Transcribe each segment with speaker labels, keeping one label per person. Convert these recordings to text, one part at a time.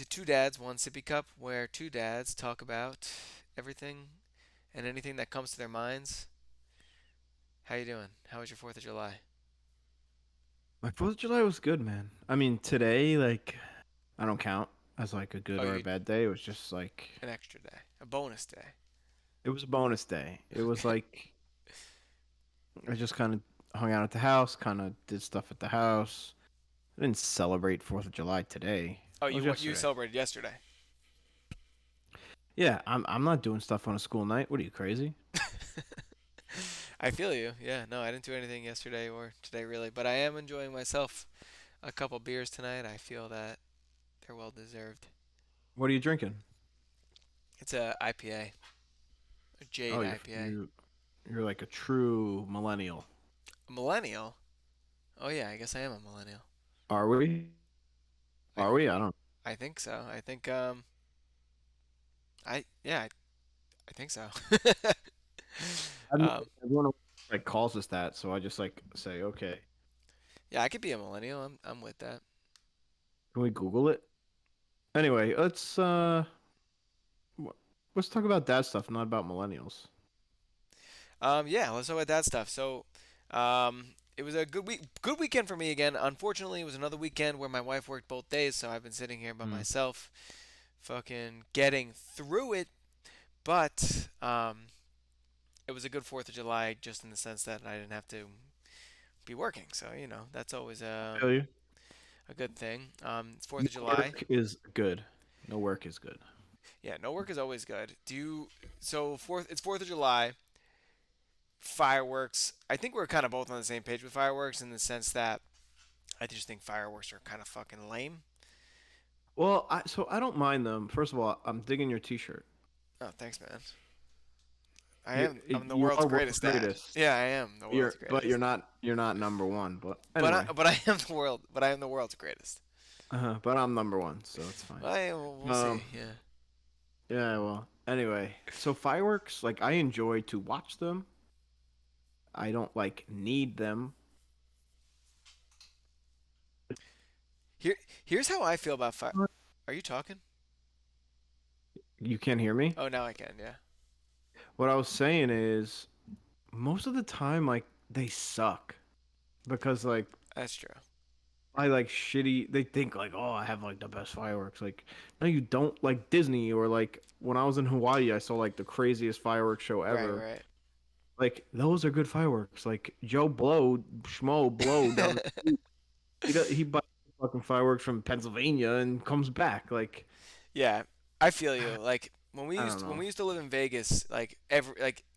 Speaker 1: Two Dads, One Sippy Cup, where two dads talk about everything and anything that comes to their minds. How you doing? How was your 4th of July?
Speaker 2: My 4th of July was good, man. I mean, today, like, I don't count as like a good
Speaker 1: Oh,
Speaker 2: or a
Speaker 1: you
Speaker 2: bad day. It was just like,
Speaker 1: an extra day, a bonus day.
Speaker 2: it was a bonus day. It was
Speaker 1: Okay.
Speaker 2: like, I just kind of hung out at the house, kind of did stuff at the house. I didn't celebrate 4th of July today.
Speaker 1: Oh,
Speaker 2: That was
Speaker 1: you
Speaker 2: yesterday.
Speaker 1: celebrated yesterday.
Speaker 2: Yeah, I'm not doing stuff on a school night. What are you, crazy?
Speaker 1: I feel you. Yeah, no, I didn't do anything yesterday or today really, but I am enjoying myself. A couple beers tonight. I feel that they're well deserved.
Speaker 2: What are you drinking?
Speaker 1: It's a IPA, a
Speaker 2: Oh,
Speaker 1: Jade
Speaker 2: you're
Speaker 1: IPA.
Speaker 2: you you're like a true millennial.
Speaker 1: A millennial? Oh yeah, I guess I am a millennial.
Speaker 2: Are we?
Speaker 1: I
Speaker 2: Are we? I don't.
Speaker 1: I think so. I think I yeah, I think so.
Speaker 2: I mean,
Speaker 1: um
Speaker 2: everyone like calls us that, so I just like say, okay.
Speaker 1: yeah, I could be a millennial. I'm with that.
Speaker 2: Can we Google it? Anyway, wh- let's talk about dad stuff, not about millennials.
Speaker 1: Yeah, let's talk about that stuff. So, it was a good weekend for me again. Unfortunately, it was another weekend where my wife worked both days, so I've been sitting here by
Speaker 2: Mm.
Speaker 1: myself, fucking getting through it. But it was a good 4th of July, just in the sense that I didn't have to be working. So that's always
Speaker 2: I feel you.
Speaker 1: a good thing. It's 4th
Speaker 2: No
Speaker 1: of July.
Speaker 2: work is good. No work is good.
Speaker 1: Yeah, no work is always good. Do you? So fourth, it's 4th of July. Fireworks. I think we're kind of both on the same page with fireworks in the sense that I just think fireworks are kind of fucking lame.
Speaker 2: Well, I don't mind them. First of all, I'm digging your T-shirt.
Speaker 1: Oh, thanks, man. I'm the
Speaker 2: You
Speaker 1: world's
Speaker 2: are world's
Speaker 1: greatest dad.
Speaker 2: greatest.
Speaker 1: Yeah, I am the world's
Speaker 2: But
Speaker 1: greatest.
Speaker 2: you're not number one. But anyway,
Speaker 1: But I am but I am the world's greatest.
Speaker 2: but I'm number one, so it's fine.
Speaker 1: We'll
Speaker 2: Um,
Speaker 1: see. Yeah.
Speaker 2: yeah. Well, anyway, so fireworks, like I enjoy to watch them. I don't like need them.
Speaker 1: Here here's how I feel about fire. Are you talking?
Speaker 2: You can't hear me.
Speaker 1: Oh, now I can. Yeah.
Speaker 2: What I was saying is, most of the time, like they suck because like
Speaker 1: That's true.
Speaker 2: I like shitty. They think like, oh, I have like the best fireworks. Like, no, you don't. Like Disney or like when I was in Hawaii, I saw like the craziest fireworks show
Speaker 1: Right,
Speaker 2: ever.
Speaker 1: right.
Speaker 2: Like those are good fireworks. Like Joe Blow, Schmo Blow down the street. He buys fucking fireworks from Pennsylvania and comes back. Like
Speaker 1: Yeah, I feel you. Like
Speaker 2: I don't
Speaker 1: when
Speaker 2: know.
Speaker 1: we used to live in Vegas, like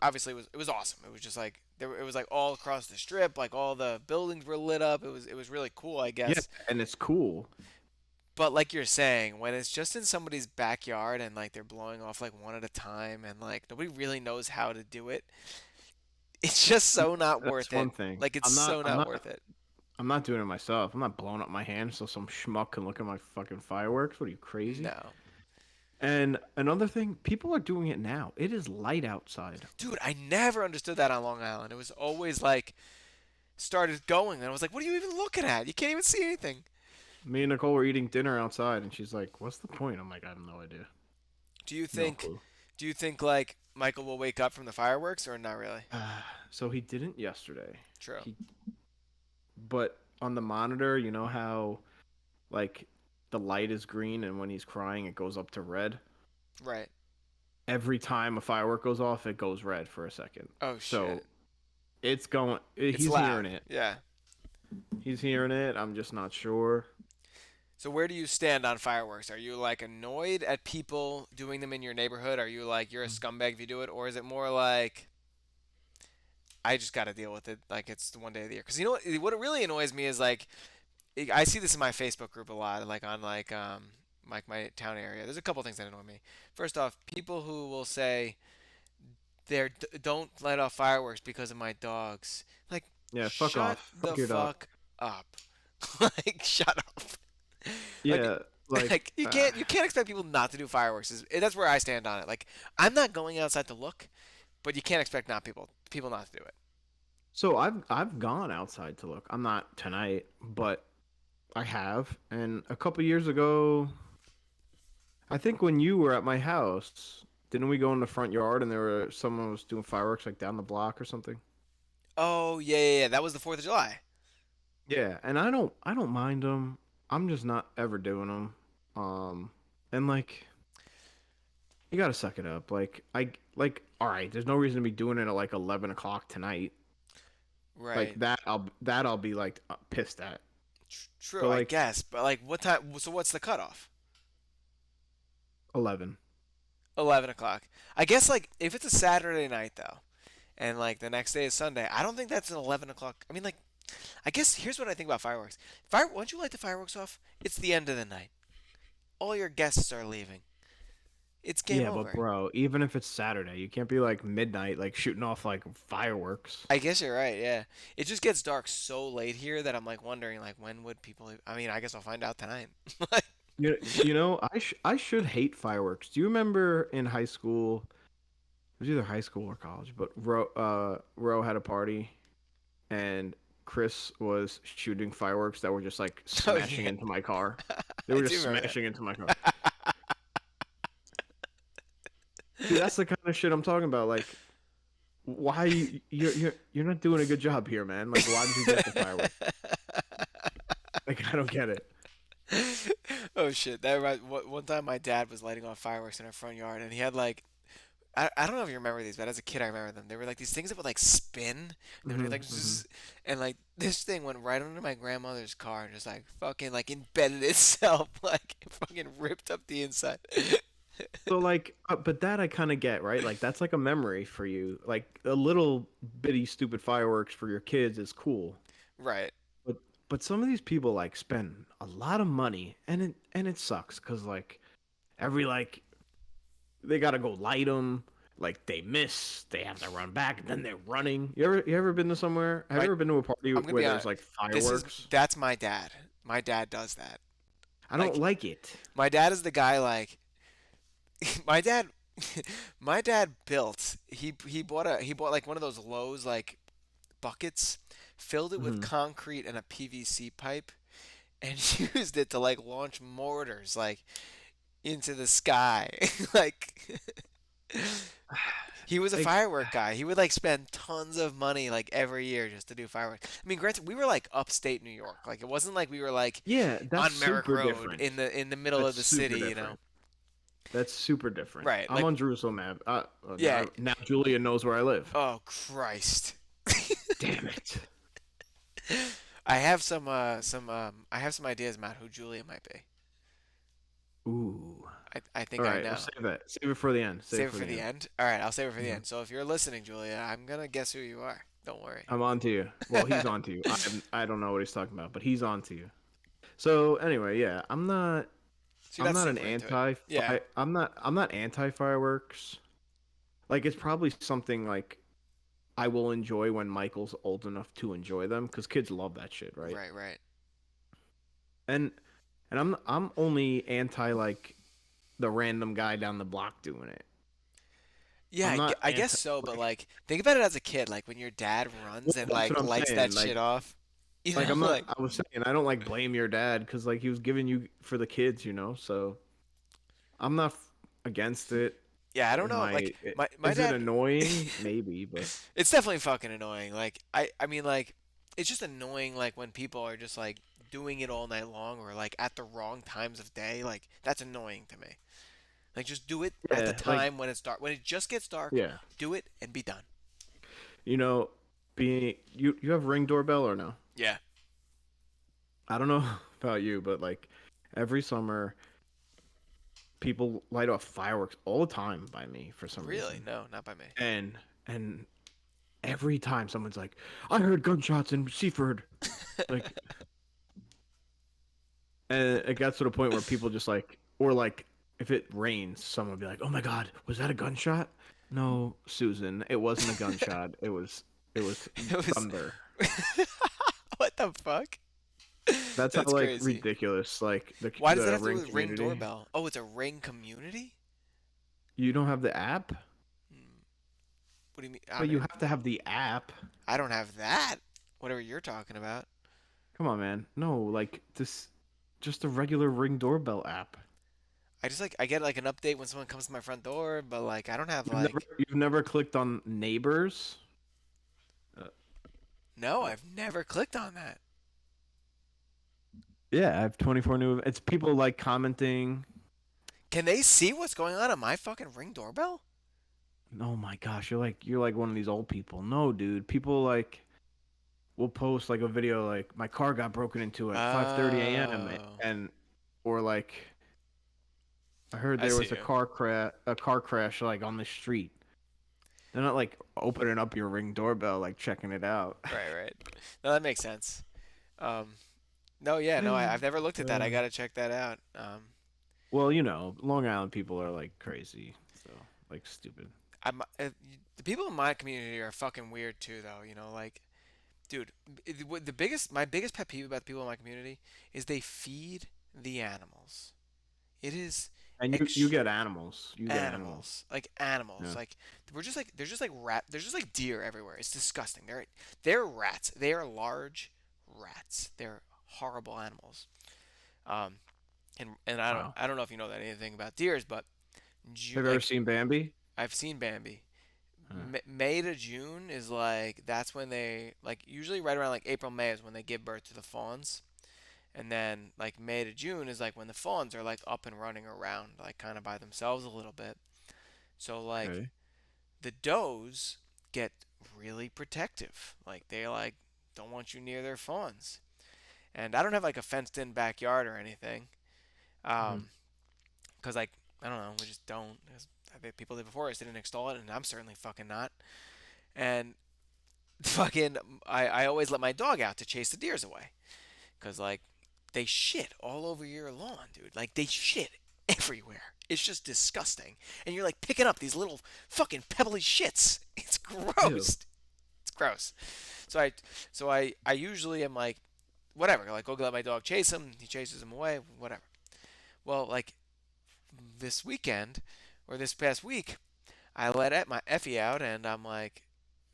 Speaker 1: obviously it was awesome. It was just like it was like all across the strip, like all the buildings were lit up. It was really cool, I
Speaker 2: Yeah,
Speaker 1: guess.
Speaker 2: and it's cool.
Speaker 1: But like you're saying, when it's just in somebody's backyard and like they're blowing off like one at a time and like nobody really knows how to do it, it's just so not
Speaker 2: That's
Speaker 1: worth it.
Speaker 2: one thing.
Speaker 1: Like it's so not worth it.
Speaker 2: I'm not doing it myself. I'm not blowing up my hand so some schmuck can look at my fucking fireworks. What are you crazy?
Speaker 1: No.
Speaker 2: And another thing, people are doing it now. It is light outside.
Speaker 1: Dude, I never understood that on Long Island. It was always like started going and I was like, what are you even looking at? You can't even see anything.
Speaker 2: Me and Nicole were eating dinner outside, and she's like, "What's the point?" I'm like, "I have no idea,
Speaker 1: Do you
Speaker 2: no
Speaker 1: think
Speaker 2: clue."
Speaker 1: do you think like Michael will wake up from the fireworks or not really?
Speaker 2: So he didn't yesterday.
Speaker 1: True.
Speaker 2: He, but on the monitor, you know how like the light is green, and when he's crying, it goes up to red.
Speaker 1: Right.
Speaker 2: Every time a firework goes off, it goes red for a second.
Speaker 1: Oh
Speaker 2: So
Speaker 1: shit.
Speaker 2: it's going.
Speaker 1: It's
Speaker 2: He's hearing
Speaker 1: loud.
Speaker 2: it.
Speaker 1: Yeah.
Speaker 2: He's hearing it. I'm just not sure.
Speaker 1: So where do you stand on fireworks? Are you like annoyed at people doing them in your neighborhood? Are you like you're a scumbag if you do it, or is it more like I just got to deal with it like it's the one day of the year? Because you know what? What really annoys me is like I see this in my Facebook group a lot, like on like my town area. There's a couple things that annoy me. First off, people who will say don't let off fireworks because of my dogs. Like,
Speaker 2: Yeah, fuck
Speaker 1: shut
Speaker 2: off.
Speaker 1: the
Speaker 2: Fuck your dog.
Speaker 1: fuck up. Like, shut up. Like,
Speaker 2: Yeah, like
Speaker 1: like you can't expect people not to do fireworks. That's where I stand on it. Like, I'm not going outside to look, but you can't expect not people not to do it.
Speaker 2: so I've gone outside to look. I'm not tonight, but I have. And a couple years ago, I think when you were at my house, didn't we go in the front yard and there were someone was doing fireworks like down the block or something?
Speaker 1: Oh yeah, yeah, yeah. That was the 4th of July.
Speaker 2: Yeah, and I don't mind them. I'm just not ever doing them. And like you gotta suck it up. All right. There's no reason to be doing it at like 11 o'clock tonight. Like
Speaker 1: Right.
Speaker 2: I'll be like pissed at.
Speaker 1: True,
Speaker 2: But
Speaker 1: I
Speaker 2: like
Speaker 1: guess. But like, what time? So what's the cutoff?
Speaker 2: 11.
Speaker 1: 11 o'clock. I guess like if it's a Saturday night though, and like the next day is Sunday, I don't think that's an 11 o'clock. I mean, like, I guess here's what I think about fireworks. Once you light the fireworks off, it's the end of the night. All your guests are leaving. It's game
Speaker 2: Yeah, but
Speaker 1: over.
Speaker 2: bro, even if it's Saturday, you can't be like midnight like shooting off like fireworks.
Speaker 1: I guess you're right. Yeah, it just gets dark so late here that I'm like wondering like when would people? I mean, I guess I'll find out tonight.
Speaker 2: I should hate fireworks. Do you remember in high school? It was either high school or college, but Ro had a party and Chris was shooting fireworks that were just like
Speaker 1: Oh
Speaker 2: smashing
Speaker 1: yeah,
Speaker 2: into my car. They
Speaker 1: I
Speaker 2: were
Speaker 1: do
Speaker 2: just
Speaker 1: remember
Speaker 2: smashing into my car. See, that's the kind of shit I'm talking about. Like, why you're not doing a good job here, man? Like, why did you get the fireworks? Like, I don't get it.
Speaker 1: Oh shit! One time my dad was lighting off fireworks in our front yard, and he had like I don't know if you remember these, but as a kid I remember them. They were like these things that would like spin. They would do like
Speaker 2: Hmm.
Speaker 1: zzz, and like this thing went right under my grandmother's car and just like fucking like embedded itself, like fucking ripped up the inside.
Speaker 2: So like, but that I kind of get, right? Like that's like a memory for you. Like a little bitty stupid fireworks for your kids is cool.
Speaker 1: Right.
Speaker 2: But some of these people like spend a lot of money, and it sucks because like every like they gotta go light them. Like they miss, they have to run back, and then they're running. You ever been to somewhere? Have you
Speaker 1: My
Speaker 2: ever been to a party
Speaker 1: I'm gonna
Speaker 2: where
Speaker 1: be
Speaker 2: there's
Speaker 1: honest.
Speaker 2: like
Speaker 1: This is
Speaker 2: fireworks?
Speaker 1: that's my dad. My dad does that.
Speaker 2: I don't
Speaker 1: Like
Speaker 2: like it.
Speaker 1: my dad is the guy like my dad my dad built he bought like one of those Lowe's like buckets, filled it with
Speaker 2: Hmm.
Speaker 1: concrete and a PVC pipe, and used it to like launch mortars like into the sky. Like he was a
Speaker 2: Like,
Speaker 1: firework guy. He would like spend tons of money like every year just to do fireworks. I mean, granted, we were like upstate New York. Like it wasn't like we were like
Speaker 2: yeah, that's
Speaker 1: on Merrick
Speaker 2: super
Speaker 1: Road
Speaker 2: different.
Speaker 1: in the middle
Speaker 2: That's
Speaker 1: of the
Speaker 2: super
Speaker 1: city, you know.
Speaker 2: different. That's super different.
Speaker 1: Right.
Speaker 2: I'm
Speaker 1: Like
Speaker 2: on Jerusalem Ave.
Speaker 1: yeah.
Speaker 2: Now Julia knows where I live.
Speaker 1: Oh Christ.
Speaker 2: Damn it.
Speaker 1: I have some ideas about who Julia might be.
Speaker 2: Ooh.
Speaker 1: I
Speaker 2: All
Speaker 1: think I
Speaker 2: right, we'll
Speaker 1: know.
Speaker 2: save that. Save it for the end. Save it
Speaker 1: Save it
Speaker 2: for
Speaker 1: for
Speaker 2: the
Speaker 1: the
Speaker 2: end.
Speaker 1: end? All right, I'll save it for the
Speaker 2: Mhm.
Speaker 1: end. So if you're listening, Julia, I'm gonna guess who you are. Don't worry.
Speaker 2: I'm on to you. Well, he's on to you. I don't know what he's talking about, but he's on to you. So anyway, yeah,
Speaker 1: So you're
Speaker 2: I'm
Speaker 1: not
Speaker 2: not an
Speaker 1: super into it. Yeah.
Speaker 2: I'm not anti fireworks. Like it's probably something like I will enjoy when Michael's old enough to enjoy them because kids love that shit, right?
Speaker 1: Right, right.
Speaker 2: And I'm only anti like the random guy down the block doing it.
Speaker 1: Yeah,
Speaker 2: I'm not
Speaker 1: I guess
Speaker 2: anti
Speaker 1: so, but
Speaker 2: like
Speaker 1: like think about it as a kid, like when your dad runs
Speaker 2: well,
Speaker 1: and
Speaker 2: that's what
Speaker 1: like
Speaker 2: I'm
Speaker 1: lights that
Speaker 2: saying.
Speaker 1: shit off. You know,
Speaker 2: I'm not.
Speaker 1: like
Speaker 2: I was saying I don't like blame your dad because like he was giving you for the kids, you know. So I'm not against it.
Speaker 1: yeah, I don't
Speaker 2: Am
Speaker 1: know.
Speaker 2: I?
Speaker 1: Like my
Speaker 2: Is it
Speaker 1: dad
Speaker 2: annoying? Maybe, but
Speaker 1: it's definitely fucking annoying. Like I mean like it's just annoying like when people are just like doing it all night long or like at the wrong times of day. Like that's annoying to me. Like just do it at the
Speaker 2: yeah, like
Speaker 1: time when it's dark. When it just gets dark,
Speaker 2: yeah,
Speaker 1: do it and be done.
Speaker 2: you know, being you have Ring doorbell or no?
Speaker 1: Yeah.
Speaker 2: I don't know about you, but like every summer people light off fireworks all the time by me for some
Speaker 1: Really?
Speaker 2: reason,
Speaker 1: No, not by me.
Speaker 2: and every time someone's like, I heard gunshots in Seaford, like, and it got to the point where people just like, or like, if it rains, someone would be like, "Oh my God, was that a gunshot?" No, Susan, it wasn't a gunshot. It was
Speaker 1: It was
Speaker 2: thunder.
Speaker 1: what the fuck?
Speaker 2: That's how
Speaker 1: That's
Speaker 2: like
Speaker 1: crazy.
Speaker 2: ridiculous like
Speaker 1: Why does that
Speaker 2: the
Speaker 1: have to do
Speaker 2: Ring
Speaker 1: with Ring
Speaker 2: community.
Speaker 1: doorbell? Oh, it's a Ring community?
Speaker 2: You don't have the app,
Speaker 1: Hmm. What do you mean? I
Speaker 2: but you
Speaker 1: mean,
Speaker 2: have to have the app.
Speaker 1: I don't have that. Whatever you're talking about.
Speaker 2: Come on, man. No, like this, just a regular Ring doorbell app.
Speaker 1: I just like I get like an update when someone comes to my front door, but like I don't have like
Speaker 2: You've never clicked on neighbors? Uh,
Speaker 1: no, I've never clicked on that.
Speaker 2: yeah, I have 24 new. It's people like commenting.
Speaker 1: Can they see what's going on my fucking Ring doorbell?
Speaker 2: Oh my gosh, you're like one of these old people. No, dude. People like will post like a video like my car got broken into at 5:30 a.m.
Speaker 1: Oh,
Speaker 2: and or like I heard
Speaker 1: I
Speaker 2: there
Speaker 1: see
Speaker 2: was
Speaker 1: you.
Speaker 2: a car crash like on the street. They're not like opening up your Ring doorbell like checking it out.
Speaker 1: Right, right. No, that makes sense. Um, no, yeah, no, I've never looked at that. I
Speaker 2: Uh,
Speaker 1: gotta check that out.
Speaker 2: well, Long Island people are like crazy, so like stupid.
Speaker 1: The people in my community are fucking weird too, though. Like, dude, my biggest pet peeve about the people in my community is they feed the animals. It is
Speaker 2: And you
Speaker 1: ex
Speaker 2: get animals. You get animals.
Speaker 1: animals.
Speaker 2: Yeah.
Speaker 1: Like there's just like there's just like deer everywhere. It's disgusting. They're rats. They are large rats. They're horrible animals. Um, and
Speaker 2: Wow.
Speaker 1: I don't know if you know that anything about deers, but
Speaker 2: Have you ever
Speaker 1: like
Speaker 2: seen Bambi?
Speaker 1: I've seen Bambi.
Speaker 2: Huh.
Speaker 1: May to June is like that's when they like usually right around like April May is when they give birth to the fawns, and then like May to June is like when the fawns are like up and running around like kind of by themselves a little bit. So like
Speaker 2: Okay.
Speaker 1: the does get really protective. Like they like don't want you near their fawns. And I don't have like a fenced in backyard or anything.
Speaker 2: Mhm.
Speaker 1: Um, cause like I don't know, we just don't. 'Cause I bet people did before us didn't install it, and I'm certainly fucking not. And fucking, I always let my dog out to chase the deers away, cause like they shit all over your lawn, dude. Like they shit everywhere. It's just disgusting. And you're like picking up these little fucking pebbly shits. It's
Speaker 2: Ew.
Speaker 1: gross. It's gross. So I usually am like, whatever. Like go let my dog chase him. He chases him away. Whatever. Well, like this weekend or this past week, I let my Effie out, and I'm like,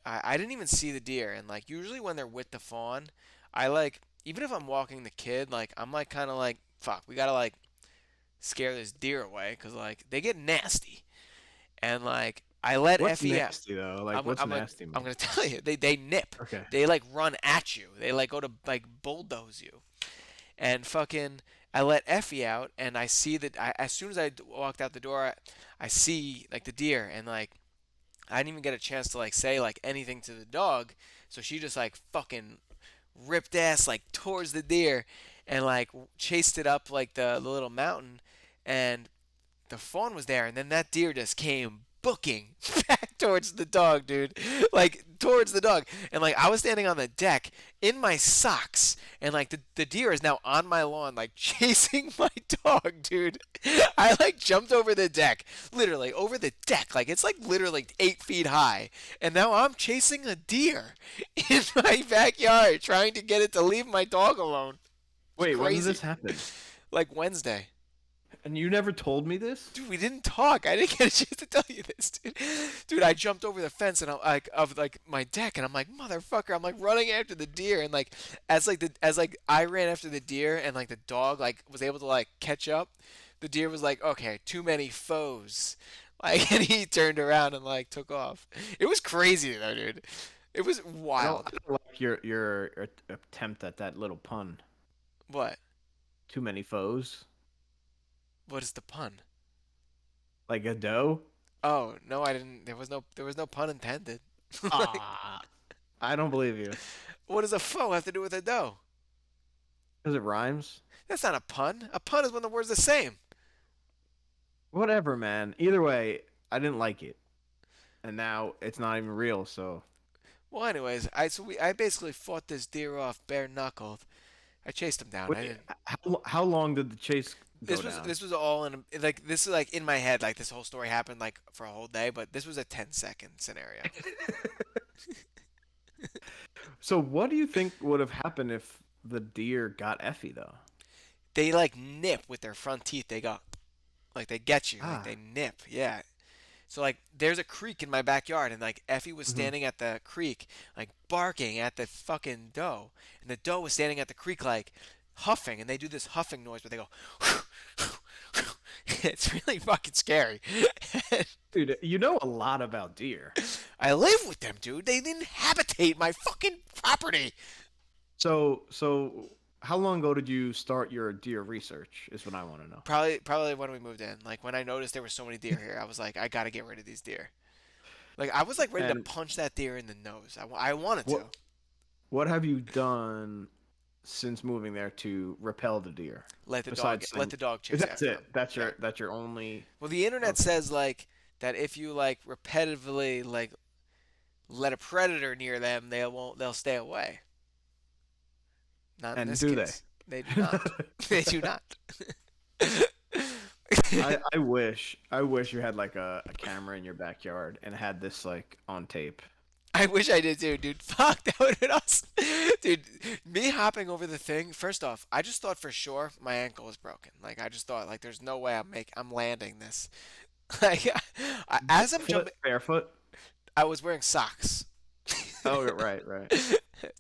Speaker 1: I didn't even see the deer. And like usually when they're with the fawn, I like even if I'm walking the kid, like I'm like kind of like fuck, we gotta like scare this deer away because like they get nasty. And like I let
Speaker 2: What's
Speaker 1: Effie out.
Speaker 2: nasty though? Like
Speaker 1: I'm
Speaker 2: what's
Speaker 1: I'm gonna
Speaker 2: nasty
Speaker 1: I'm
Speaker 2: mean?
Speaker 1: gonna tell you they nip.
Speaker 2: Okay.
Speaker 1: They like run at you. They like go to like bulldoze you. And fucking I let Effie out, and I see that as soon as I walked out the door, I see like the deer, and like I didn't even get a chance to like say like anything to the dog, so she just like fucking ripped ass like towards the deer, and like chased it up like the little mountain, and the fawn was there, and then that deer just came booking back towards the dog, dude. Like towards the dog. And like I was standing on the deck in my socks, and like the deer is now on my lawn, like chasing my dog, dude. I like jumped over the deck, literally over the deck, like it's like literally 8 feet high, and now I'm chasing a deer in my backyard, trying to get it to leave my dog alone. It's
Speaker 2: Wait, when did this
Speaker 1: crazy.
Speaker 2: happen?
Speaker 1: Like Wednesday.
Speaker 2: And you never told me this?
Speaker 1: Dude, we didn't talk. I didn't get a chance to tell you this, dude. Dude, I jumped over the fence and I like of like my deck, and I'm like, motherfucker. I'm like running after the deer, and like as like I ran after the deer, and like the dog like was able to like catch up. The deer was like, okay, too many foes. Like, and he turned around and like took off. It was crazy though, dude. It was
Speaker 2: I
Speaker 1: wild.
Speaker 2: don't like your attempt at that little pun.
Speaker 1: What?
Speaker 2: Too many foes.
Speaker 1: What is the pun?
Speaker 2: Like a doe?
Speaker 1: Oh no, I didn't. There was no pun intended. Like,
Speaker 2: Ah, I don't believe you.
Speaker 1: what does a foe have to do with a doe?
Speaker 2: Because it rhymes.
Speaker 1: That's not a pun. A pun is when the word's the same.
Speaker 2: Whatever, man. Either way, I didn't like it. And now it's not even real, so
Speaker 1: Well, anyways, I basically fought this deer off bare knuckled. I chased him down. I
Speaker 2: wait,
Speaker 1: didn't.
Speaker 2: how long did the chase go down?
Speaker 1: This was all in like this is like in my head like this whole story happened like for a whole day, but this was a 10-second scenario.
Speaker 2: So what do you think would have happened if the deer got Effie though?
Speaker 1: They like nip with their front teeth. They go like they get you like they
Speaker 2: Ah.
Speaker 1: nip. Yeah. So like there's a creek in my backyard, and like Effie was
Speaker 2: Hmm.
Speaker 1: standing at the creek like barking at the fucking doe, and the doe was standing at the creek like huffing, and they do this huffing noise where they go It's really fucking scary.
Speaker 2: Dude, you know a lot about deer.
Speaker 1: I live with them, dude. They inhabitate my fucking property.
Speaker 2: So how long ago did you start your deer research? Is what I want to know.
Speaker 1: Probably when we moved in. Like when I noticed there were so many deer here, I was like, I gotta get rid of these deer. Like I was like ready to
Speaker 2: And
Speaker 1: punch that deer in the nose. I wanted
Speaker 2: what
Speaker 1: to.
Speaker 2: what have you done since moving there to repel the deer? Besides
Speaker 1: Let
Speaker 2: saying,
Speaker 1: the dog chase
Speaker 2: that's
Speaker 1: after
Speaker 2: it.
Speaker 1: them.
Speaker 2: That's
Speaker 1: Yeah.
Speaker 2: your only.
Speaker 1: Well, the internet
Speaker 2: Okay.
Speaker 1: says like that if you like repetitively like let a predator near them, they'll stay away. Not in
Speaker 2: And
Speaker 1: this
Speaker 2: do they?
Speaker 1: case. They do not. They do not.
Speaker 2: I wish you had like a camera in your backyard and had this like on tape.
Speaker 1: I wish I did too, dude. Fuck, that would have been awesome. Dude, me hopping over the thing, first off, I just thought for sure my ankle was broken. Like I just thought like there's no way I'm landing this. Like as I'm
Speaker 2: Barefoot,
Speaker 1: jumping
Speaker 2: barefoot.
Speaker 1: I was wearing socks.
Speaker 2: Oh, right, right.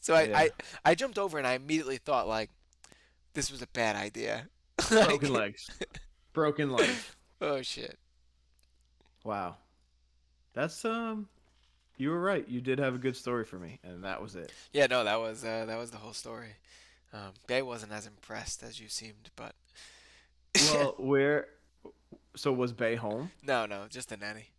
Speaker 1: So
Speaker 2: Yeah.
Speaker 1: I jumped over and I immediately thought like this was a bad idea.
Speaker 2: Broken
Speaker 1: Like
Speaker 2: legs. Broken legs.
Speaker 1: oh shit.
Speaker 2: Wow. That's you were right. You did have a good story for me, and that was it.
Speaker 1: Yeah, no, that was the whole story. Bay wasn't as impressed as you seemed, but
Speaker 2: Well, where so was Bay home?
Speaker 1: no, no, just the nanny.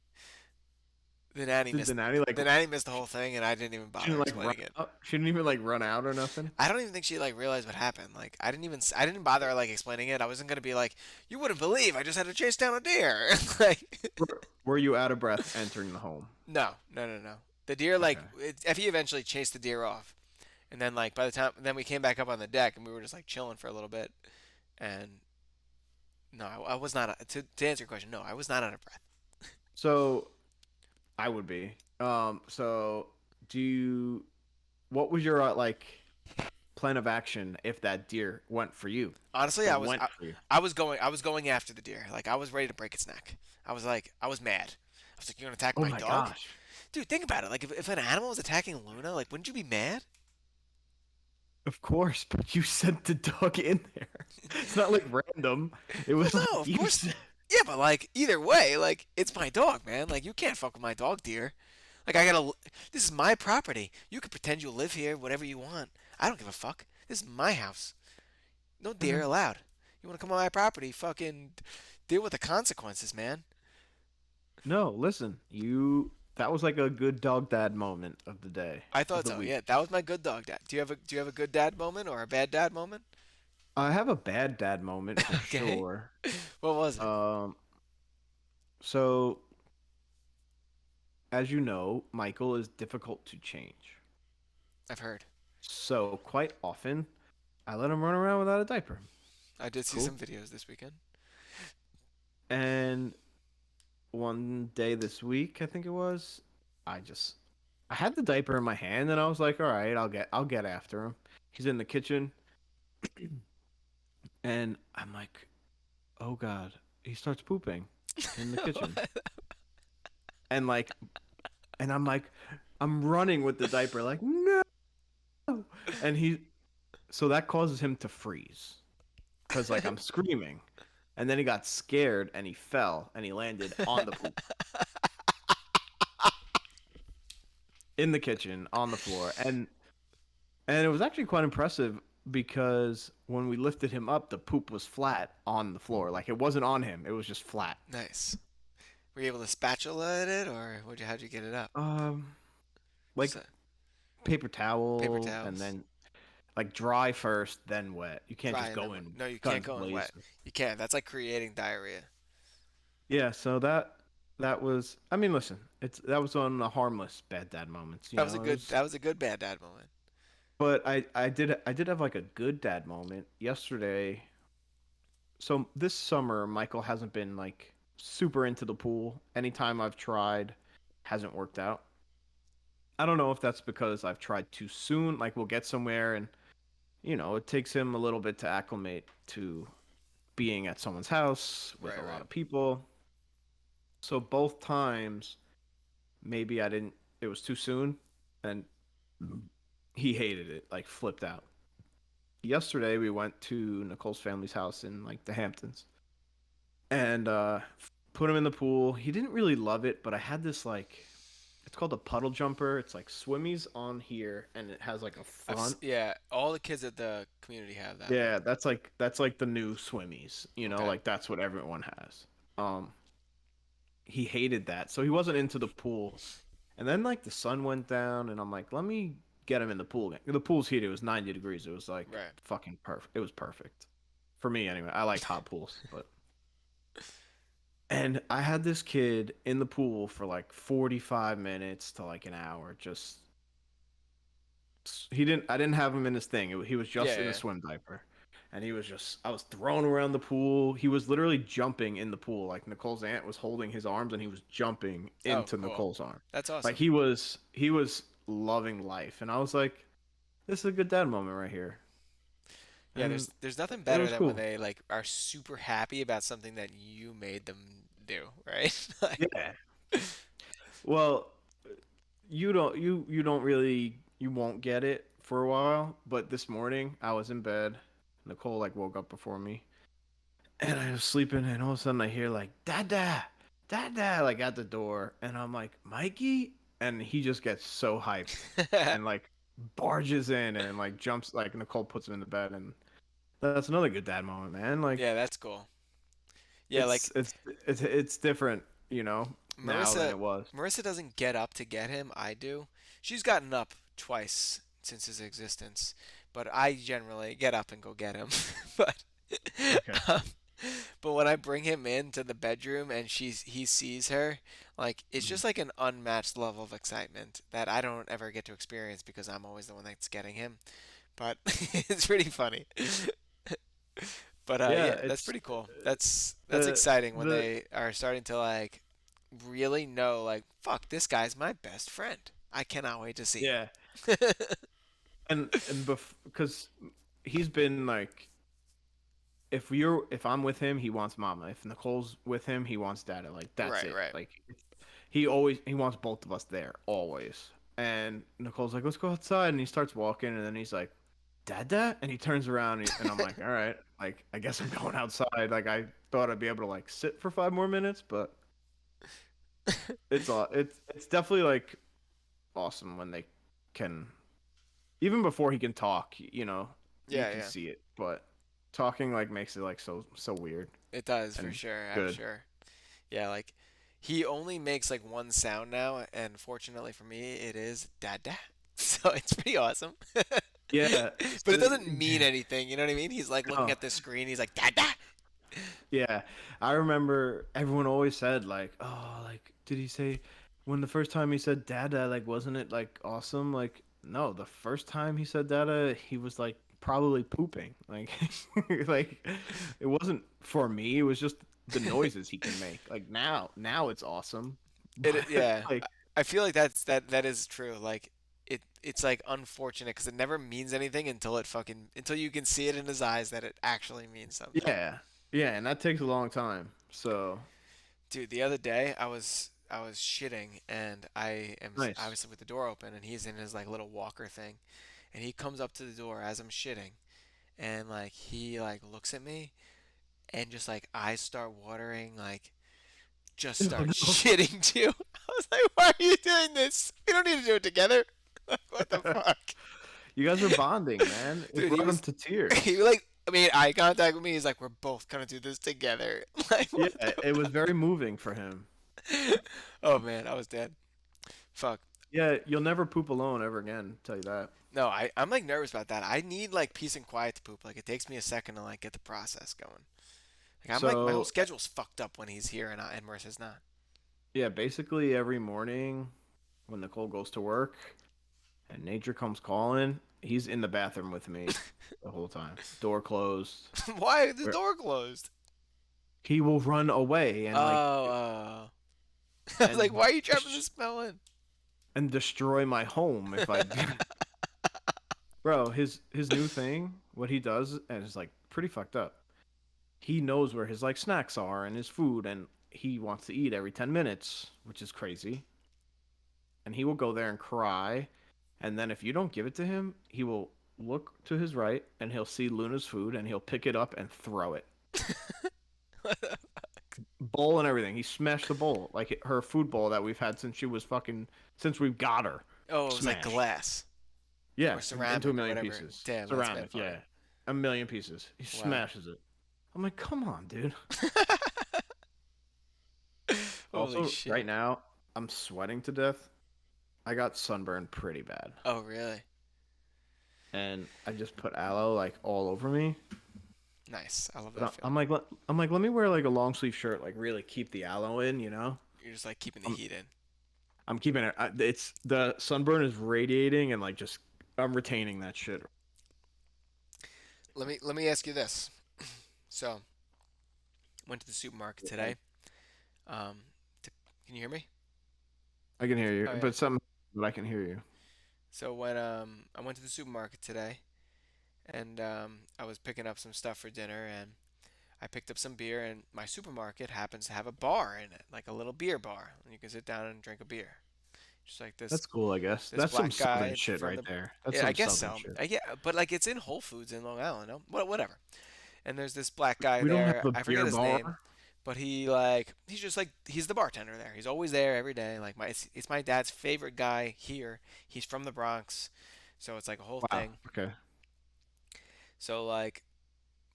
Speaker 1: The nanny
Speaker 2: Did
Speaker 1: missed
Speaker 2: the nanny like
Speaker 1: the nanny missed the whole thing, and I didn't even
Speaker 2: she
Speaker 1: bother
Speaker 2: didn't like run
Speaker 1: explaining it.
Speaker 2: out? She didn't even like run out or nothing?
Speaker 1: I don't even think she like realized what happened. Like I didn't bother like explaining it. I wasn't gonna be like, you wouldn't believe I just had to chase down a deer. Like
Speaker 2: Were you out of breath entering the home?
Speaker 1: no, no, no, no. The deer like
Speaker 2: Okay.
Speaker 1: Effie eventually chased the deer off, and then like by the time then we came back up on the deck and we were just like chilling for a little bit, and no, I was not to answer your question. No, I was not out of breath.
Speaker 2: So I would be. So do you what was your like plan of action if that deer went for you
Speaker 1: Honestly,
Speaker 2: or went for you?
Speaker 1: I was going after the deer. Like I was ready to break its neck. I was like I was mad. I was like, you're gonna attack
Speaker 2: Oh
Speaker 1: my
Speaker 2: my
Speaker 1: dog,
Speaker 2: gosh.
Speaker 1: dude. Think about it. Like if an animal was attacking Luna, like wouldn't you be mad?
Speaker 2: Of course, but you sent the dog in there. It's not like random. It
Speaker 1: Well,
Speaker 2: was like
Speaker 1: no, of
Speaker 2: you
Speaker 1: course.
Speaker 2: said.
Speaker 1: Yeah, but like either way, like it's my dog, man. Like you can't fuck with my dog, deer. Like I gotta. This is my property. You can pretend you live here, whatever you want. I don't give a fuck. This is my house. No deer
Speaker 2: Okay.
Speaker 1: allowed. You wanna come on my property? Fucking deal with the consequences, man.
Speaker 2: No, listen. That was like a good dog dad moment of the day,
Speaker 1: I
Speaker 2: of
Speaker 1: thought
Speaker 2: the
Speaker 1: so.
Speaker 2: week.
Speaker 1: Yeah, that was my good dog dad. Do you have a good dad moment or a bad dad moment?
Speaker 2: I have a bad dad moment for
Speaker 1: Okay.
Speaker 2: sure.
Speaker 1: What was it?
Speaker 2: Um, so as you know, Michael is difficult to change.
Speaker 1: I've heard.
Speaker 2: So quite often, I let him run around without a diaper.
Speaker 1: I did see
Speaker 2: Cool.
Speaker 1: some videos this weekend.
Speaker 2: And one day this week, I think it was, I just I had the diaper in my hand and I was like, all right, I'll get after him. He's in the kitchen and I'm like, oh God, he starts pooping in the kitchen. And like and I'm like, I'm running with the diaper, like, no. And so that causes him to freeze. Cause like I'm screaming. And then he got scared and he fell and he landed on the poop in the kitchen on the floor. And it was actually quite impressive because when we lifted him up, the poop was flat on the floor. Like it wasn't on him, it was just flat.
Speaker 1: Nice. Were you able to spatula it, or how'd you get it up?
Speaker 2: Um, like
Speaker 1: Just
Speaker 2: paper
Speaker 1: paper
Speaker 2: towel and
Speaker 1: towels.
Speaker 2: then like dry first, then wet. You can't
Speaker 1: Dry
Speaker 2: just
Speaker 1: and then
Speaker 2: go
Speaker 1: wet.
Speaker 2: in
Speaker 1: No, you can't
Speaker 2: guns
Speaker 1: go in wet.
Speaker 2: blazing.
Speaker 1: You can't. That's like creating diarrhea.
Speaker 2: Yeah, so that was. I mean, listen, that was on the harmless bad dad moments, you know. It was,
Speaker 1: That was a good bad dad moment.
Speaker 2: but I did have like a good dad moment yesterday. So this summer, Michael hasn't been like super into the pool. Anytime I've tried, hasn't worked out. I don't know if that's because I've tried too soon. Like we'll get somewhere and it takes him a little bit to acclimate to being at someone's house with
Speaker 1: Right,
Speaker 2: a lot
Speaker 1: right.
Speaker 2: of people. So both times, maybe I didn't. It was too soon, and he hated it. Like flipped out. Yesterday we went to Nicole's family's house in like the Hamptons, and put him in the pool. He didn't really love it, but I had this like it's called a puddle jumper. It's like swimmies on here, and it has like a front.
Speaker 1: Yeah, all the kids at the community have that.
Speaker 2: Yeah, that's like the new swimmies.
Speaker 1: Okay.
Speaker 2: Like that's what everyone has. Um, he hated that, so he wasn't into the pool. And then like the sun went down, and I'm like, let me get him in the pool again. The pool's heated. It was 90 degrees. It was like
Speaker 1: Right.
Speaker 2: fucking perfect. It was perfect for me anyway. I like hot pools, but and I had this kid in the pool for like 45 minutes to like an hour. Just I didn't have him in his thing. He was just
Speaker 1: Yeah,
Speaker 2: in a
Speaker 1: yeah.
Speaker 2: swim diaper. And he was just I was thrown around the pool. He was literally jumping in the pool. Like Nicole's aunt was holding his arms and he was jumping
Speaker 1: Oh,
Speaker 2: into
Speaker 1: cool.
Speaker 2: Nicole's arm.
Speaker 1: That's
Speaker 2: Like
Speaker 1: awesome.
Speaker 2: he was loving life. And I was like, this is a good dad moment right here.
Speaker 1: Yeah,
Speaker 2: And
Speaker 1: there's nothing
Speaker 2: it
Speaker 1: better
Speaker 2: was
Speaker 1: than when
Speaker 2: cool.
Speaker 1: they like are super happy about something that you made them do, right? Like,
Speaker 2: Yeah. Well, you don't really you won't get it for a while, but this morning I was in bed. Nicole like woke up before me, and I was sleeping, and all of a sudden I hear like "Dada, Dada" like at the door, and I'm like Mikey, and he just gets so hyped, and like barges in and like jumps like Nicole puts him in the bed, and that's another good dad moment, man. Like
Speaker 1: yeah, that's cool. Yeah, like
Speaker 2: it's it's it's different, now than
Speaker 1: Marissa
Speaker 2: it was.
Speaker 1: Marissa doesn't get up to get him. I do. She's gotten up twice since his existence, but I generally get up and go get him. But
Speaker 2: Okay.
Speaker 1: um, but when I bring him into the bedroom and he sees her, like it's
Speaker 2: Mhm.
Speaker 1: just like an unmatched level of excitement that I don't ever get to experience because I'm always the one that's getting him. But it's pretty funny. But
Speaker 2: Yeah,
Speaker 1: yeah, that's
Speaker 2: it's
Speaker 1: pretty cool. That's
Speaker 2: the
Speaker 1: exciting when
Speaker 2: the
Speaker 1: they are starting to like really know like fuck, this guy's my best friend. I cannot wait to see him.
Speaker 2: yeah. And because he's been like if I'm with him he wants mama, if Nicole's with him he wants dada, like that's
Speaker 1: Right,
Speaker 2: it,
Speaker 1: right.
Speaker 2: like he wants both of us there always. And Nicole's like, let's go outside, and he starts walking, and then he's like, dada, and he turns around, and I'm like, all right, like I guess I'm going outside. Like I thought I'd be able to like sit for 5 more minutes, but it's definitely like awesome when they can, even before he can talk, you
Speaker 1: Yeah,
Speaker 2: can
Speaker 1: yeah.
Speaker 2: see it, but talking like makes it like so weird
Speaker 1: It does for
Speaker 2: and
Speaker 1: sure, I'm
Speaker 2: good.
Speaker 1: sure. Yeah, like he only makes like one sound now, and fortunately for me, it is dad dad. So it's pretty awesome.
Speaker 2: Yeah,
Speaker 1: But it doesn't mean anything, you know what I mean? He's like looking
Speaker 2: no,
Speaker 1: at the screen, he's like dad dad.
Speaker 2: yeah. I remember everyone always said like, oh, like did he say when the first time he said dada, like wasn't it like awesome? Like no, the first time he said dada, he was like probably pooping. Like like it wasn't for me, it was just the noises he can make. Like now it's awesome. But
Speaker 1: Yeah.
Speaker 2: like
Speaker 1: I feel like that is true. Like it's like unfortunate because it never means anything until you can see it in his eyes that it actually means something.
Speaker 2: yeah. Yeah, and that takes a long time. So,
Speaker 1: Dude, the other day I was shitting and I
Speaker 2: nice.
Speaker 1: was with the door open and he's in his like little walker thing and he comes up to the door as I'm shitting and like he like looks at me and just like eyes start watering like just
Speaker 2: Oh
Speaker 1: start
Speaker 2: no.
Speaker 1: shitting too. I was like, why are you doing this? We don't need to do it together. Like, what the fuck?
Speaker 2: You guys are bonding, man. It
Speaker 1: Dude,
Speaker 2: brought him to
Speaker 1: he
Speaker 2: tears.
Speaker 1: like made eye contact with me. He's like, we're both gonna do this together. Like,
Speaker 2: Yeah,
Speaker 1: what the
Speaker 2: it was very moving for him.
Speaker 1: Oh man, I was dead. Fuck.
Speaker 2: Yeah, you'll never poop alone ever again, tell you that.
Speaker 1: No, I'm like nervous about that. I need like peace and quiet to poop. Like it takes me a second to like get the process going. Like I'm like my whole
Speaker 2: So,
Speaker 1: schedule's fucked up when he's here and Marissa's not.
Speaker 2: yeah, basically every morning when Nicole goes to work and nature comes calling, he's in the bathroom with me the whole time. Door closed.
Speaker 1: Why is the
Speaker 2: Where
Speaker 1: door closed?
Speaker 2: he will run away
Speaker 1: Oh,
Speaker 2: and like
Speaker 1: I was like,
Speaker 2: and
Speaker 1: why are you trapping the
Speaker 2: dis-
Speaker 1: smell in?
Speaker 2: and destroy my home if I Bro, his new thing, what he does, and it's like pretty fucked up. He knows where his like snacks are and his food, and he wants to eat every 10 minutes, which is crazy. And he will go there and cry, and then if you don't give it to him, he will look to his right and he'll see Luna's food and he'll pick it up and throw it. bowl and everything. He smashed the bowl, like her food bowl that we've had since she was fucking since we've got her.
Speaker 1: Oh, it was like
Speaker 2: Smashed.
Speaker 1: glass or
Speaker 2: Yeah, into a
Speaker 1: ceramic or
Speaker 2: million
Speaker 1: whatever.
Speaker 2: pieces.
Speaker 1: Damn, that's mad
Speaker 2: Ceramic,
Speaker 1: funny.
Speaker 2: yeah. A million pieces. He
Speaker 1: Wow.
Speaker 2: smashes it. I'm like, come on, dude.
Speaker 1: Holy
Speaker 2: Also, right
Speaker 1: shit.
Speaker 2: now, I'm sweating to death. I got sunburned pretty bad.
Speaker 1: Oh, really?
Speaker 2: And I just put aloe like all over me.
Speaker 1: Nice. I love
Speaker 2: But
Speaker 1: that
Speaker 2: I'm
Speaker 1: feeling.
Speaker 2: like, let me wear like a long sleeve shirt, like really keep the aloe in, you know?
Speaker 1: You're just like keeping the
Speaker 2: I'm
Speaker 1: heat in.
Speaker 2: I'm keeping it. It's the sunburn is radiating and like just I'm retaining that shit.
Speaker 1: Let me ask you this. So, went to the supermarket today. Um, to, can you hear me?
Speaker 2: I can hear you,
Speaker 1: Oh yeah,
Speaker 2: but
Speaker 1: cool.
Speaker 2: some, but I can hear you.
Speaker 1: So when I went to the supermarket today, and I was picking up some stuff for dinner, and I picked up some beer, and my supermarket happens to have a bar in it, like a little beer bar, and you can sit down and drink a beer. Just like this
Speaker 2: That's cool, I guess.
Speaker 1: this
Speaker 2: That's some
Speaker 1: black
Speaker 2: southern
Speaker 1: guy
Speaker 2: shit
Speaker 1: from
Speaker 2: right
Speaker 1: the.
Speaker 2: there. That's
Speaker 1: Yeah, I
Speaker 2: some
Speaker 1: guess
Speaker 2: southern
Speaker 1: so.
Speaker 2: shit.
Speaker 1: Yeah, but like it's in Whole Foods in Long Island, no? Whatever. And there's this black guy
Speaker 2: We don't have
Speaker 1: there.
Speaker 2: a
Speaker 1: I forget
Speaker 2: beer
Speaker 1: his name,
Speaker 2: bar.
Speaker 1: but he's just like he's the bartender there. He's always there every day. Like it's my dad's favorite guy here. He's from the Bronx, so it's like a whole
Speaker 2: Wow.
Speaker 1: thing.
Speaker 2: Okay.
Speaker 1: So like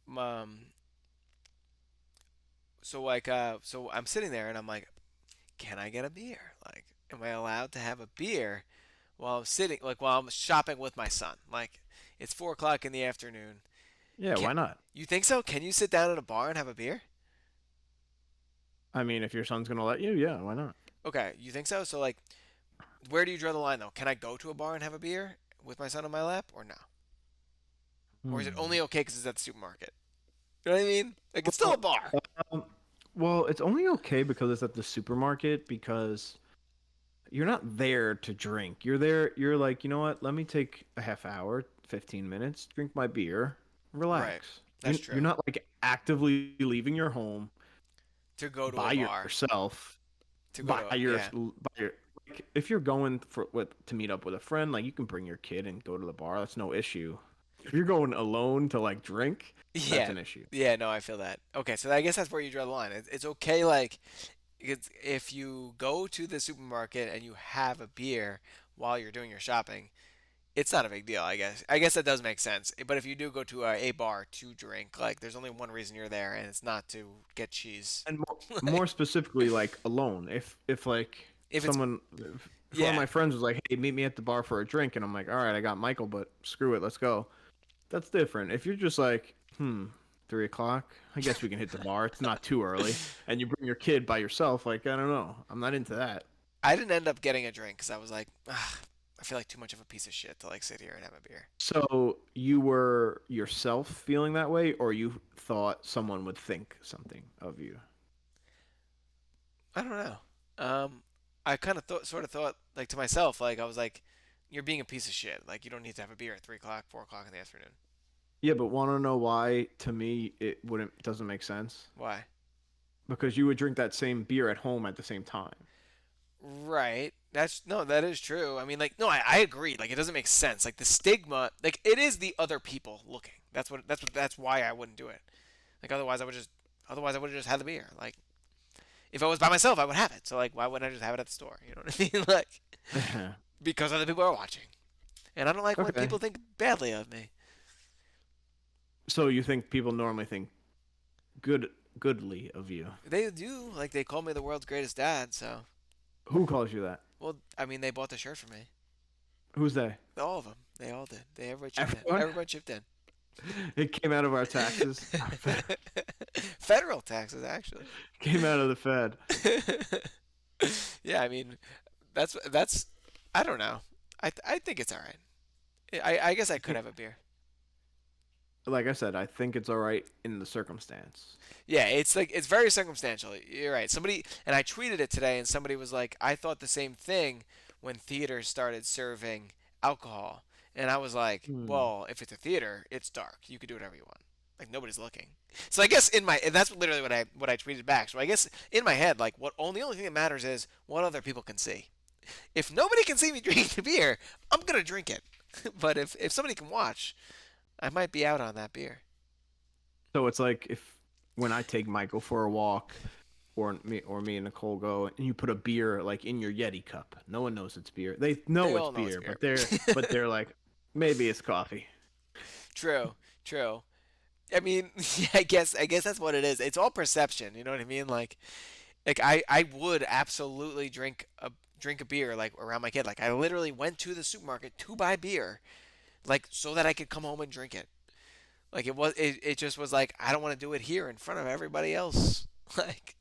Speaker 1: um so I'm sitting there and I'm like, can I get a beer? Like, am I allowed to have a beer while I'm sitting while I'm shopping with my son? Like, it's 4 o'clock in the afternoon.
Speaker 2: Yeah,
Speaker 1: Can
Speaker 2: why not?
Speaker 1: you think so? Can you sit down at a bar and have a beer?
Speaker 2: I mean, if your son's gonna let you, yeah, why not?
Speaker 1: Okay, you think so? So like, where do you draw the line though? Can I go to a bar and have a beer with my son on my lap, or no? Or is it
Speaker 2: Hmm.
Speaker 1: only okay because it's at the supermarket? You know what I mean? Like, it's still a
Speaker 2: Well,
Speaker 1: bar.
Speaker 2: um, well, it's only okay because it's at the supermarket because you're not there to drink. You're there, you're like, you know what? Let me take a half hour, 15 minutes, drink my beer,
Speaker 1: Right.
Speaker 2: relax.
Speaker 1: That's
Speaker 2: You're
Speaker 1: true.
Speaker 2: not like actively leaving your home
Speaker 1: To go to a
Speaker 2: by
Speaker 1: bar.
Speaker 2: yourself,
Speaker 1: To go to yeah.
Speaker 2: by your like if you're going for with to meet up with a friend, like you can bring your kid and go to the bar. That's no issue. If you're going alone to like drink, that's
Speaker 1: Yeah.
Speaker 2: an issue.
Speaker 1: Yeah, no, I feel that. Okay, so I guess that's where you draw the line. It's okay, like, if you go to the supermarket and you have a beer while you're doing your shopping, it's not a big deal, I guess. I guess that does make sense. But if you do go to a bar to drink, like, there's only one reason you're there, and it's not to get cheese.
Speaker 2: And more
Speaker 1: Like,
Speaker 2: specifically, like alone. If like
Speaker 1: if it's,
Speaker 2: someone, if one of
Speaker 1: yeah,
Speaker 2: my friends was like, "Hey, meet me at the bar for a drink," and I'm like, "All right, I got Michael, but screw it, let's go." That's different. If you're just like, 3 o'clock, I guess we can hit the bar. It's not too early, and you bring your kid by yourself. Like, I don't know. I'm not into that.
Speaker 1: I didn't end up getting a drink because I was like, "Ugh, I feel like too much of a piece of shit to like sit here and have a beer."
Speaker 2: So you were yourself feeling that way, or you thought someone would think something of you?
Speaker 1: I don't know. I kind of sort of thought, like to myself, like I was like, "You're being a piece of shit. Like you don't need to have a beer at 3 o'clock, 4 o'clock in the afternoon.
Speaker 2: Yeah, but want to know why? To me, it wouldn't doesn't make sense
Speaker 1: Why?"
Speaker 2: because you would drink that same beer at home at the same time.
Speaker 1: Right. That's no, that is true. I mean, like, no, I agree. Like, it doesn't make sense. Like the stigma, like it is the other people looking. That's why I wouldn't do it. Like otherwise I would have just had the beer. Like if I was by myself, I would have it. So like, why wouldn't I just have it at the store? You know what I mean? Like because other people are watching, and I don't like when
Speaker 2: Okay.
Speaker 1: people think badly of me.
Speaker 2: So you think people normally think goodly of you?
Speaker 1: They do. Like they call me the world's greatest dad. So
Speaker 2: Who calls you that?
Speaker 1: well, I mean, they bought the shirt for me.
Speaker 2: Who's they?
Speaker 1: All of them. They all did. They everybody chipped in.
Speaker 2: Everyone?
Speaker 1: Everybody chipped in.
Speaker 2: It came out of our taxes.
Speaker 1: Federal taxes, actually.
Speaker 2: Came out of the Fed.
Speaker 1: Yeah, I mean, that's. I don't know. I think it's all right. I guess I could have a beer.
Speaker 2: Like I said, I think it's all right in the circumstance.
Speaker 1: Yeah, it's like it's very circumstantial. You're right. Somebody and I tweeted it today, and somebody was like, "I thought the same thing when theaters started serving alcohol," and I was like,
Speaker 2: Hmm.
Speaker 1: "Well, if it's a theater, it's dark. You could do whatever you want. Like nobody's looking." So I guess in my and that's literally what I tweeted back. So I guess in my head, like the only thing that matters is what other people can see. If nobody can see me drinking the beer, I'm gonna drink it. But if somebody can watch, I might be out on that beer.
Speaker 2: So it's like if when I take Michael for a walk, or me and Nicole go and you put a beer like in your Yeti cup. No one knows it's beer. They
Speaker 1: They
Speaker 2: know it's
Speaker 1: all know it's
Speaker 2: beer,
Speaker 1: beer.
Speaker 2: but they're like maybe it's coffee.
Speaker 1: True, true. I mean, yeah, I guess that's what it is. It's all perception. You know what I mean? Like I would absolutely drink a beer like around my kid. Like I literally went to the supermarket to buy beer, like so that I could come home and drink it. Like it just was like I don't want to do it here in front of everybody else. Like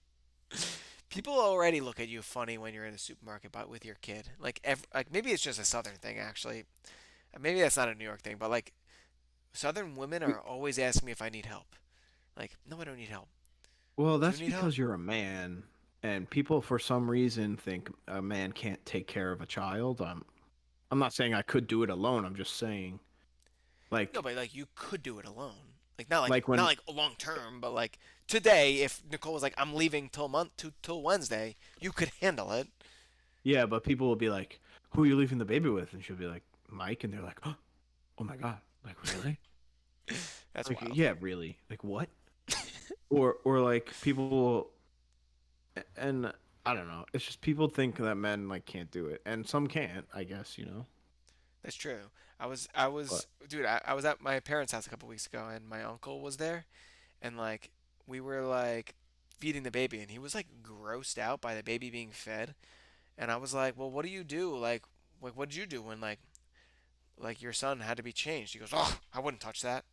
Speaker 1: people already look at you funny when you're in the supermarket but with your kid. Like maybe it's just a southern thing actually. Maybe that's not a New York thing, but like southern women are always asking me if I need help. Like, no, I don't need help.
Speaker 2: Well,
Speaker 1: Do you
Speaker 2: that's
Speaker 1: need help?
Speaker 2: because you're a man, and people for some reason think a man can't take care of a child. I'm not saying I could do it alone. I'm just saying
Speaker 1: No,
Speaker 2: like
Speaker 1: but like you could do it alone. Like not like
Speaker 2: like
Speaker 1: not
Speaker 2: when
Speaker 1: like long term, but like today, if Nicole was like, "I'm leaving till Wednesday," you could handle it.
Speaker 2: yeah, but people will be like, "Who are you leaving the baby with?" And she'll be like, "Mike," and they're like, "Oh my god, like really?"
Speaker 1: That's
Speaker 2: Like
Speaker 1: wild.
Speaker 2: yeah, really? Like what? Or like people will, and I don't know. It's just people think that men like can't do it, and some can't. I guess
Speaker 1: That's true. I was,
Speaker 2: but
Speaker 1: dude. I was at my parents' house a couple weeks ago, and my uncle was there, and like we were like feeding the baby, and he was like grossed out by the baby being fed, and I was like, "Well, what do you do? Like what did you do when like your son had to be changed?" He goes, "Oh, I wouldn't touch that.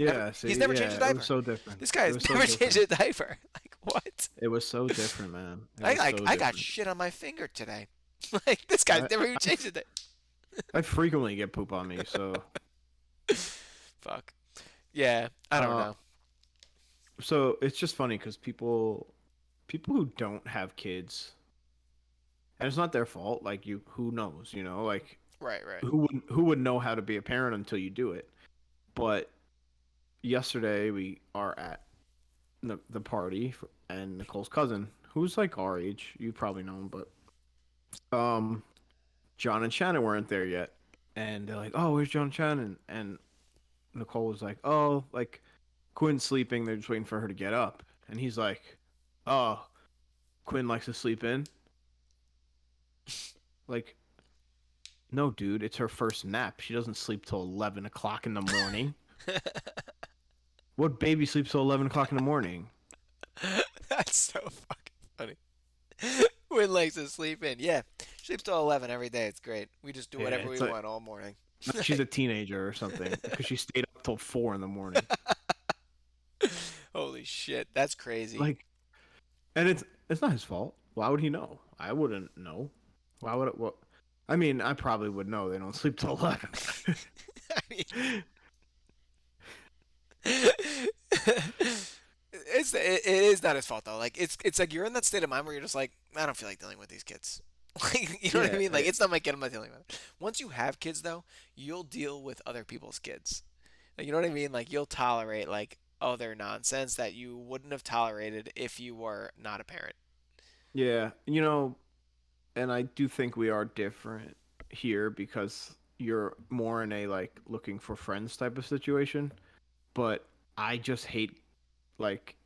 Speaker 1: Never.
Speaker 2: yeah,
Speaker 1: He's
Speaker 2: see,
Speaker 1: never changed
Speaker 2: yeah,
Speaker 1: a
Speaker 2: it was
Speaker 1: diaper.
Speaker 2: so different.
Speaker 1: This guy
Speaker 2: It
Speaker 1: has
Speaker 2: was so
Speaker 1: never changed
Speaker 2: different.
Speaker 1: a diaper. Like what?
Speaker 2: It was so different, man. It
Speaker 1: I
Speaker 2: was
Speaker 1: like
Speaker 2: so
Speaker 1: I got
Speaker 2: different.
Speaker 1: shit on my finger today. Like this guy's
Speaker 2: I
Speaker 1: never even
Speaker 2: I,
Speaker 1: changed a diaper.
Speaker 2: I frequently get poop on me, so
Speaker 1: Fuck. Yeah, I don't
Speaker 2: uh,
Speaker 1: know.
Speaker 2: so it's just funny because people who don't have kids, and it's not their fault. Like who knows, like
Speaker 1: Right, right.
Speaker 2: who would know how to be a parent until you do it. But yesterday we are at the party and Nicole's cousin, who's like our age, you probably know him, but um, John and Shannon weren't there yet, and they're like, "Oh, where's John and Shannon?" And Nicole was like, "Oh, like Quinn's sleeping. They're just waiting for her to get up." And he's like, "Oh, Quinn likes to sleep in." Like, no, dude, it's her first nap. She doesn't sleep till 11 o'clock in the morning. What baby sleeps till 11 o'clock in the morning?
Speaker 1: That's so fucking funny. Win likes to sleep in. Yeah, sleeps till 11 every day. It's great. We just do
Speaker 2: Yeah,
Speaker 1: whatever we
Speaker 2: it's like
Speaker 1: want all morning.
Speaker 2: she's a teenager or something because she stayed up till 4 in the morning.
Speaker 1: Holy shit, that's crazy.
Speaker 2: Like, and it's not his fault. Why would he know? I wouldn't know. Why would it? What? I mean, I probably would know. They don't sleep till 11.
Speaker 1: I mean, it is not his fault though. Like it's like you're in that state of mind where you're just like I don't feel like dealing with these kids. Like you know what I
Speaker 2: Yeah,
Speaker 1: mean? Like it's not my kid. I'm not dealing with it. Once you have kids though, you'll deal with other people's kids. Like, you know what I mean? Like you'll tolerate like other nonsense that you wouldn't have tolerated if you were not a parent.
Speaker 2: yeah. And I do think we are different here because you're more in a like looking for friends type of situation. But I just hate like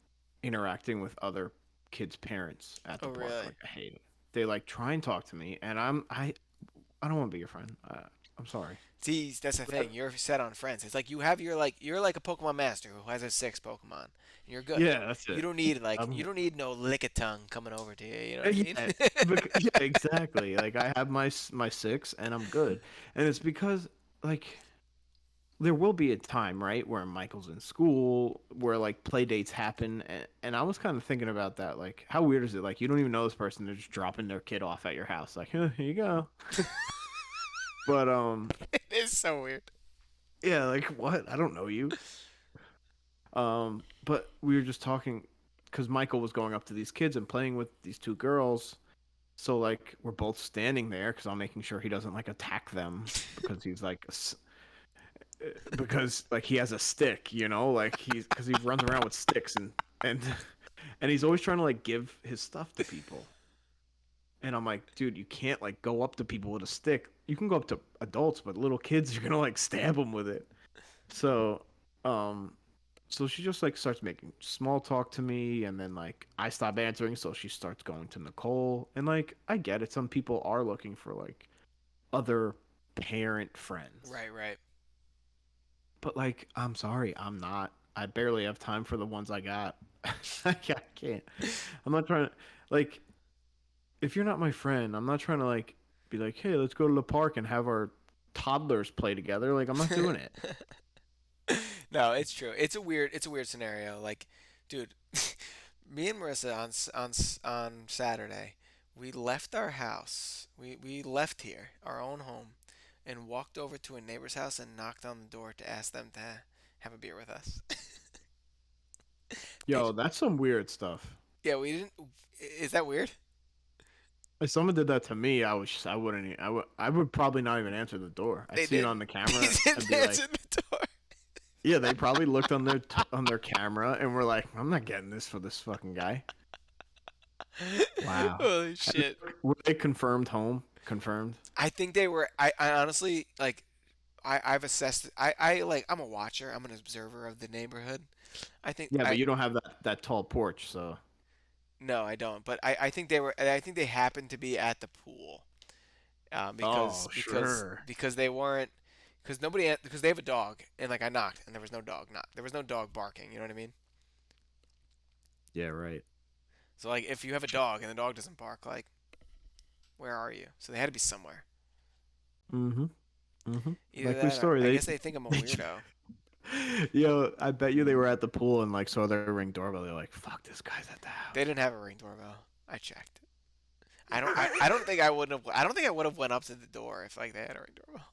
Speaker 2: interacting with other kids' parents at the
Speaker 1: Oh
Speaker 2: park.
Speaker 1: really?
Speaker 2: Like I hate it. They like try and talk to me, and I don't want to be your friend. I'm sorry.
Speaker 1: See, that's the thing. You're set on friends. It's like you have your like you're like a Pokemon master who has his six Pokemon, and you're good.
Speaker 2: Yeah, that's
Speaker 1: You
Speaker 2: it.
Speaker 1: don't need like you
Speaker 2: Um,
Speaker 1: don't need no Lickitung coming over to you. You know what I mean?
Speaker 2: yeah, yeah, exactly. Like I have my six, and I'm good. And it's because like there will be a time, right, where Michael's in school, where like play dates happen, and I was kind of thinking about that. Like, how weird is it? Like, you don't even know this person; they're just dropping their kid off at your house. Like, here you go. But
Speaker 1: It is so weird.
Speaker 2: yeah, like what? I don't know you. But we were just talking because Michael was going up to these kids and playing with these two girls. So like we're both standing there because I'm making sure he doesn't like attack them because he's like because like he has a stick, like he's because he runs around with sticks and and he's always trying to like give his stuff to people. And I'm like, dude, you can't like go up to people with a stick. You can go up to adults, but little kids, you're gonna like stab them with it. So, um, So she just like starts making small talk to me, and then like I stop answering, so she starts going to Nicole. And like I get it, some people are looking for like other parent friends.
Speaker 1: Right, right.
Speaker 2: But like, I'm sorry, I'm not. I barely have time for the ones I got. I can't. I'm not trying to like if you're not my friend, I'm not trying to like be like, "Hey, let's go to the park and have our toddlers play together." Like I'm not doing it.
Speaker 1: No, it's true. It's a weird scenario. Like, dude, me and Marissa on Saturday, we left our house. We left here, our own home, and walked over to a neighbor's house and knocked on the door to ask them to have a beer with us. They,
Speaker 2: Yo, that's some weird stuff.
Speaker 1: yeah, we didn't. Is that weird?
Speaker 2: If someone did that to me, I wouldn't I would probably not even answer the door. I'd
Speaker 1: They
Speaker 2: see it on
Speaker 1: didn't.
Speaker 2: the
Speaker 1: They
Speaker 2: camera. I'd
Speaker 1: didn't
Speaker 2: be like,
Speaker 1: answer the door.
Speaker 2: yeah, they probably looked on their camera and were like, I'm not getting this for this fucking guy. Wow.
Speaker 1: Holy
Speaker 2: And
Speaker 1: shit.
Speaker 2: were they confirmed home? Confirmed.
Speaker 1: I think they were. I honestly like. I've assessed. I like. I'm a watcher. I'm an observer of the neighborhood. I think
Speaker 2: Yeah, but
Speaker 1: I
Speaker 2: you don't have that tall porch, so.
Speaker 1: no, I don't. But I think they were. I think they happened to be at the pool.
Speaker 2: Oh,
Speaker 1: Because
Speaker 2: sure.
Speaker 1: they weren't. Because because they have a dog, and like I knocked, and there was no dog. Not there was no dog barking. You know what I mean?
Speaker 2: Yeah, right.
Speaker 1: So like, if you have a dog and the dog doesn't bark, like, where are you? So they had to be somewhere.
Speaker 2: Mm-hmm. Mm-hmm.
Speaker 1: Either
Speaker 2: Likely
Speaker 1: that, or
Speaker 2: story.
Speaker 1: I guess they think I'm a
Speaker 2: They just,
Speaker 1: weirdo.
Speaker 2: yo, I bet you they were at the pool and like saw their ring doorbell. They're like, "Fuck, this guy's at the
Speaker 1: They
Speaker 2: house."
Speaker 1: didn't have a ring doorbell. I checked. I don't think I wouldn't have. I don't think I would have went up to the door if like they had a ring doorbell.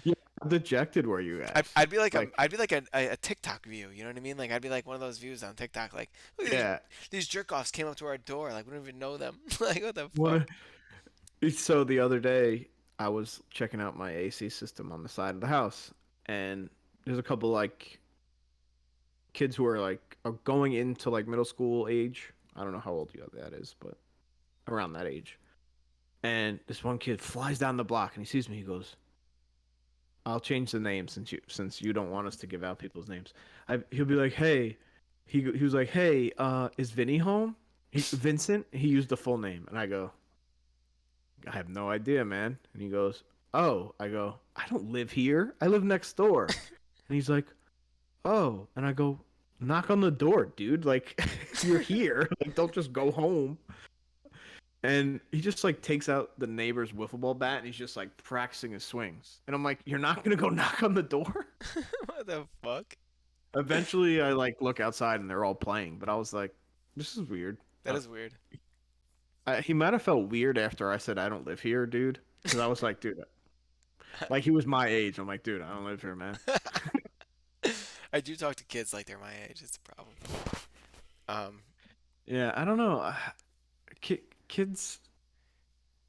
Speaker 2: Yeah, how dejected were you guys?
Speaker 1: I'd be like
Speaker 2: Like,
Speaker 1: a TikTok view. You know what I mean? Like I'd be like one of those views on TikTok. Like, look at
Speaker 2: yeah.
Speaker 1: these jerk offs came up to our door. Like we don't even know them. Like what the fuck?
Speaker 2: What? So the other day, I was checking out my AC system on the side of the house, and there's a couple like kids who are like are going into like middle school age. I don't know how old you that is, but around that age. And this one kid flies down the block and he sees me. He goes, "I'll change the name since you don't want us to give out people's names." He'll be like, "Hey," he was like, "Hey, is Vinny home?" Vincent. He used the full name, and I go, "I have no idea, man." And he goes, "Oh," I go, "I don't live here. I live next door." And he's like, "Oh," and I go, "Knock on the door, dude. Like, you're here. Like, don't just go home." And he just like takes out the neighbor's wiffle ball bat and he's just like practicing his swings. And I'm like, "You're not gonna go knock on the door?"
Speaker 1: What the fuck?
Speaker 2: Eventually, I like look outside and they're all playing, but I was like, "This is weird."
Speaker 1: That is weird.
Speaker 2: He might have felt weird after I said I don't live here, dude, because I was like, "Dude," like he was my age. I'm like, "Dude, I don't live here, man."
Speaker 1: I do talk to kids like they're my age. It's a problem. Um,
Speaker 2: Yeah, I don't know. Kids,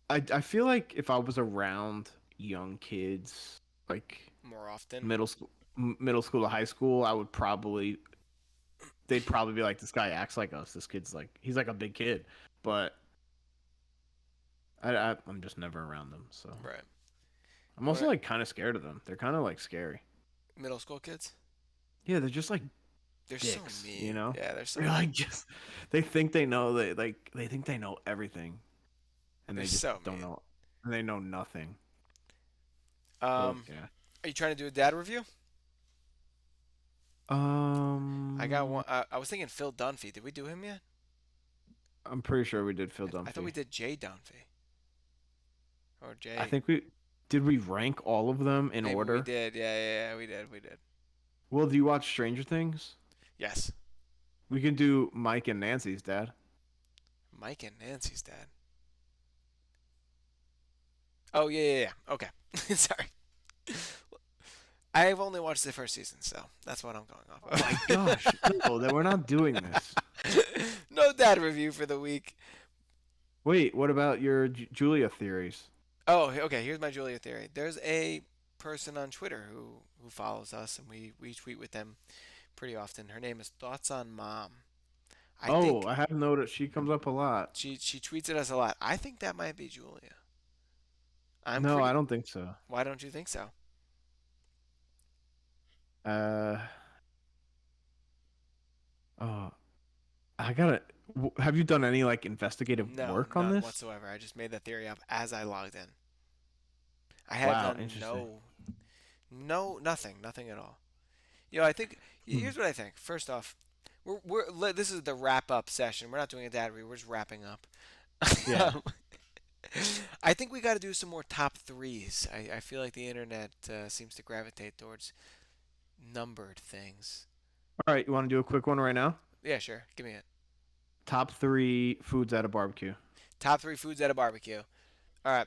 Speaker 2: I feel like if I was around young kids, like
Speaker 1: more often.
Speaker 2: middle school to high school, I would probably they'd probably be like, "This guy acts like us. This kid's like he's like a big kid," but I'm just never around them, so
Speaker 1: Right.
Speaker 2: I'm
Speaker 1: When
Speaker 2: also like kind of scared of them. They're kind of like scary.
Speaker 1: middle school kids,
Speaker 2: Yeah, they're just like
Speaker 1: they're so
Speaker 2: dicks, you
Speaker 1: mean.
Speaker 2: know?
Speaker 1: Yeah, they're so
Speaker 2: They're
Speaker 1: mean.
Speaker 2: like just they think they know they think they know everything and
Speaker 1: They're
Speaker 2: they just
Speaker 1: so
Speaker 2: don't
Speaker 1: mean.
Speaker 2: know. And they know nothing. But
Speaker 1: Um,
Speaker 2: yeah.
Speaker 1: are you trying to do a dad review? I got
Speaker 2: Um
Speaker 1: one. I was thinking Phil Dunphy. Did we do him yet?
Speaker 2: I'm pretty sure we did Phil
Speaker 1: I thought we
Speaker 2: Dunphy.
Speaker 1: did Jay Dunphy or
Speaker 2: I
Speaker 1: Jay.
Speaker 2: think we did we rank all of them in
Speaker 1: Maybe we
Speaker 2: order?
Speaker 1: did. Yeah, yeah, yeah. We did. We did.
Speaker 2: Well, do you watch Stranger Things?
Speaker 1: Yes.
Speaker 2: We can do Mike and Nancy's dad.
Speaker 1: Mike and Nancy's dad. Oh yeah, yeah, yeah. Okay. Sorry. I've only watched the first season, so that's what I'm going off
Speaker 2: Oh my gosh. No, that we're not doing this.
Speaker 1: of. No dad review for the week.
Speaker 2: Wait, what about your Julia theories?
Speaker 1: Oh, okay. Here's my Julia theory. There's a person on Twitter who follows us, and we tweet with them pretty often. Her name is Thoughts on Mom. I
Speaker 2: Oh,
Speaker 1: think
Speaker 2: I have noticed she comes up a lot.
Speaker 1: she tweets at us a lot. I think that might be Julia. I'm
Speaker 2: No, I
Speaker 1: pretty.
Speaker 2: don't think so.
Speaker 1: Why don't you think so?
Speaker 2: Uh, Uh, I gotta. Have you done any like investigative
Speaker 1: No,
Speaker 2: work on
Speaker 1: none
Speaker 2: this?
Speaker 1: whatsoever. I just made the theory up as I logged in. I have
Speaker 2: Wow,
Speaker 1: done
Speaker 2: interesting.
Speaker 1: nothing at all. I think
Speaker 2: Hmm.
Speaker 1: here's what I think. First off, this is the wrap up session. We're not doing a dad read. We're just wrapping up.
Speaker 2: Yeah.
Speaker 1: Um, I think we got to do some more top threes. I feel like the internet seems to gravitate towards numbered things.
Speaker 2: All right, you want to do a quick one right now?
Speaker 1: Yeah, sure. Give me it.
Speaker 2: Top three foods at a barbecue.
Speaker 1: Top three foods at a barbecue. All right.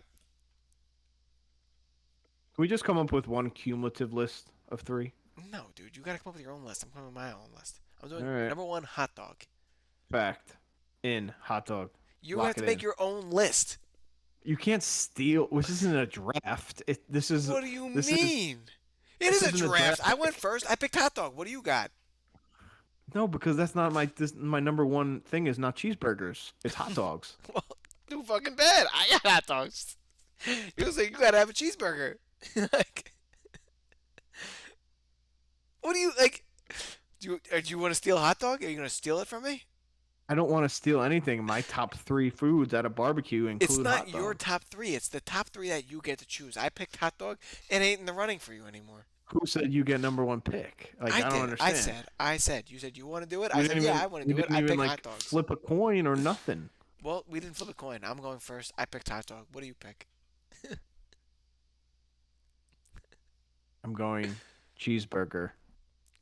Speaker 2: Can we just come up with one cumulative list of three?
Speaker 1: No, dude, you got to come up with your own list. I'm coming with my own list. I'm
Speaker 2: All
Speaker 1: doing
Speaker 2: right.
Speaker 1: number one, hot dog.
Speaker 2: Fact. In hot dog.
Speaker 1: You have
Speaker 2: Lock
Speaker 1: to
Speaker 2: it
Speaker 1: make
Speaker 2: in.
Speaker 1: your own list.
Speaker 2: You can't steal. This isn't a draft. This is
Speaker 1: What do you
Speaker 2: this is
Speaker 1: mean? It
Speaker 2: this
Speaker 1: is a
Speaker 2: isn't a
Speaker 1: draft.
Speaker 2: draft.
Speaker 1: I went first. I picked hot dog. What do you got?
Speaker 2: No, because that's not my number one thing is not cheeseburgers. It's hot dogs.
Speaker 1: Well, too fucking bad. I got hot dogs. You say you gotta have a cheeseburger. Like, what do you like? Do you want to steal a hot dog? Are you gonna steal it from me?
Speaker 2: I don't want to steal anything. My top three foods at a barbecue
Speaker 1: It's
Speaker 2: include
Speaker 1: not
Speaker 2: hot
Speaker 1: your
Speaker 2: dogs.
Speaker 1: top three. It's the top three that you get to choose. I picked hot dog. It ain't in the running for you anymore.
Speaker 2: Who said you get number one pick? Like
Speaker 1: I
Speaker 2: I don't
Speaker 1: did. I
Speaker 2: understand.
Speaker 1: said. I said. You said you want to do it. I
Speaker 2: We
Speaker 1: said
Speaker 2: didn't
Speaker 1: yeah.
Speaker 2: even
Speaker 1: I want to
Speaker 2: we
Speaker 1: do it.
Speaker 2: didn't
Speaker 1: I
Speaker 2: even
Speaker 1: picked hot
Speaker 2: like
Speaker 1: dogs.
Speaker 2: flip a coin or nothing.
Speaker 1: Well, we didn't flip a coin. I'm going first. I picked hot dog. What do you pick?
Speaker 2: I'm going cheeseburger.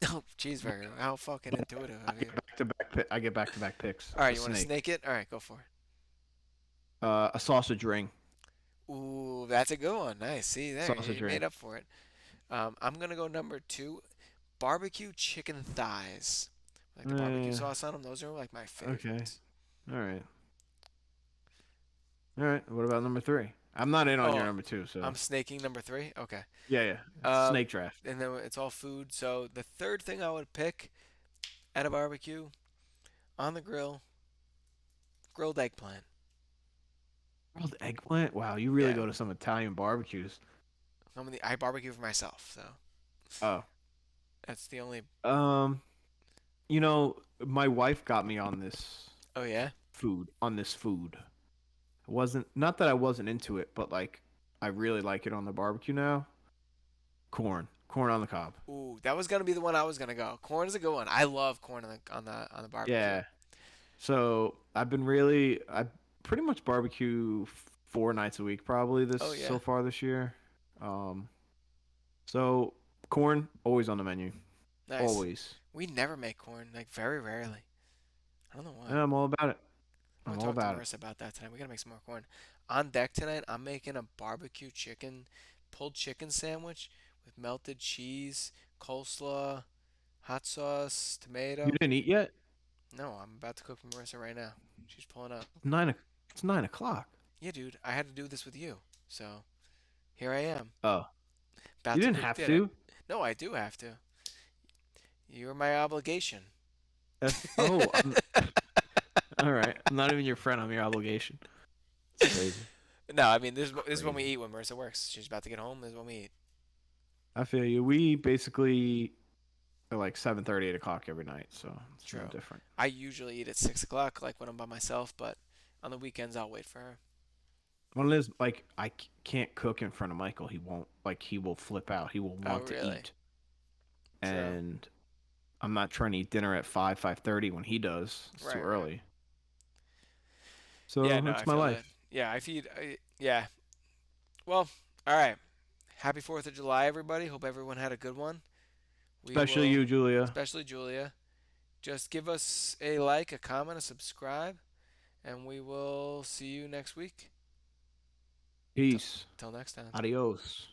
Speaker 1: Oh, cheeseburger. How fucking intuitive
Speaker 2: I
Speaker 1: of you.
Speaker 2: get back to back. I get back to back picks.
Speaker 1: All right,
Speaker 2: A
Speaker 1: you want to
Speaker 2: snake.
Speaker 1: snake it? All right, go for
Speaker 2: A sausage ring.
Speaker 1: it. Ooh, that's a good one. Nice. See there,
Speaker 2: Sausage
Speaker 1: you made
Speaker 2: ring.
Speaker 1: up for it. I'm gonna go number two, barbecue chicken thighs. Like the barbecue
Speaker 2: Eh,
Speaker 1: sauce on them. Those are like my
Speaker 2: okay.
Speaker 1: favorites.
Speaker 2: All right. All right. What about number three? I'm not in on your
Speaker 1: Oh,
Speaker 2: number two, so
Speaker 1: I'm snaking number three. Okay.
Speaker 2: yeah, yeah.
Speaker 1: Um,
Speaker 2: Snake draft.
Speaker 1: and then it's all food. So the third thing I would pick at a barbecue on the grill, grilled eggplant.
Speaker 2: Grilled eggplant. Wow, you really
Speaker 1: Yeah,
Speaker 2: go to some Italian barbecues.
Speaker 1: I barbecue for myself, so
Speaker 2: Oh.
Speaker 1: that's the only.
Speaker 2: Um. My wife got me on this
Speaker 1: Oh yeah.
Speaker 2: food. It wasn't not that I wasn't into it, but like I really like it on the barbecue now. Corn on the cob.
Speaker 1: Ooh, that was gonna be the one I was gonna go. Corn is a good one. I love corn on the barbecue.
Speaker 2: Yeah. So I pretty much barbecue 4 nights a week probably this
Speaker 1: Oh yeah,
Speaker 2: so far this year. Um, so corn always on the menu,
Speaker 1: nice.
Speaker 2: always.
Speaker 1: We never make corn, like very rarely. I don't know why.
Speaker 2: And I'm all about it.
Speaker 1: I'm
Speaker 2: I'm
Speaker 1: gonna
Speaker 2: all
Speaker 1: talk to
Speaker 2: about it.
Speaker 1: Marissa about that tonight. We gotta make some more corn. On deck tonight, I'm making a barbecue chicken, pulled chicken sandwich with melted cheese, coleslaw, hot sauce,
Speaker 2: You
Speaker 1: tomato.
Speaker 2: didn't eat yet?
Speaker 1: No, I'm about to cook for Marissa right now. She's pulling up.
Speaker 2: Nine. It's 9 o'clock.
Speaker 1: Yeah, dude, I had to do this with you, so here I am,
Speaker 2: Oh, you
Speaker 1: about to
Speaker 2: didn't
Speaker 1: cook
Speaker 2: have
Speaker 1: dinner.
Speaker 2: to.
Speaker 1: No, I do have to. You're my obligation.
Speaker 2: All right. I'm not even your friend. I'm your obligation. It's crazy.
Speaker 1: No, I mean this is when we
Speaker 2: Crazy.
Speaker 1: eat when Marissa works. She's about to get home. This is when we eat.
Speaker 2: I feel you. We basically are like 7:30, 8 o'clock every night, so it's no
Speaker 1: True.
Speaker 2: different.
Speaker 1: I usually eat at 6 o'clock, like when I'm by myself, but on the weekends I'll wait for her.
Speaker 2: One is like can't cook in front of Michael. He won't like he will flip out. He will
Speaker 1: Oh,
Speaker 2: want to
Speaker 1: really?
Speaker 2: eat,
Speaker 1: True.
Speaker 2: and I'm not trying to eat dinner at 5:30 when he does. It's too
Speaker 1: Right, right.
Speaker 2: early.
Speaker 1: Yeah,
Speaker 2: So
Speaker 1: no, I
Speaker 2: that's my
Speaker 1: feel that.
Speaker 2: life.
Speaker 1: Yeah, yeah. Well, all right. Happy 4th of July, everybody. Hope everyone had a good one. We
Speaker 2: Especially
Speaker 1: will,
Speaker 2: you, Julia.
Speaker 1: especially Julia. Just give us a like, a comment, a subscribe, and we will see you next week. Till,
Speaker 2: Peace.
Speaker 1: till next time.
Speaker 2: Adios.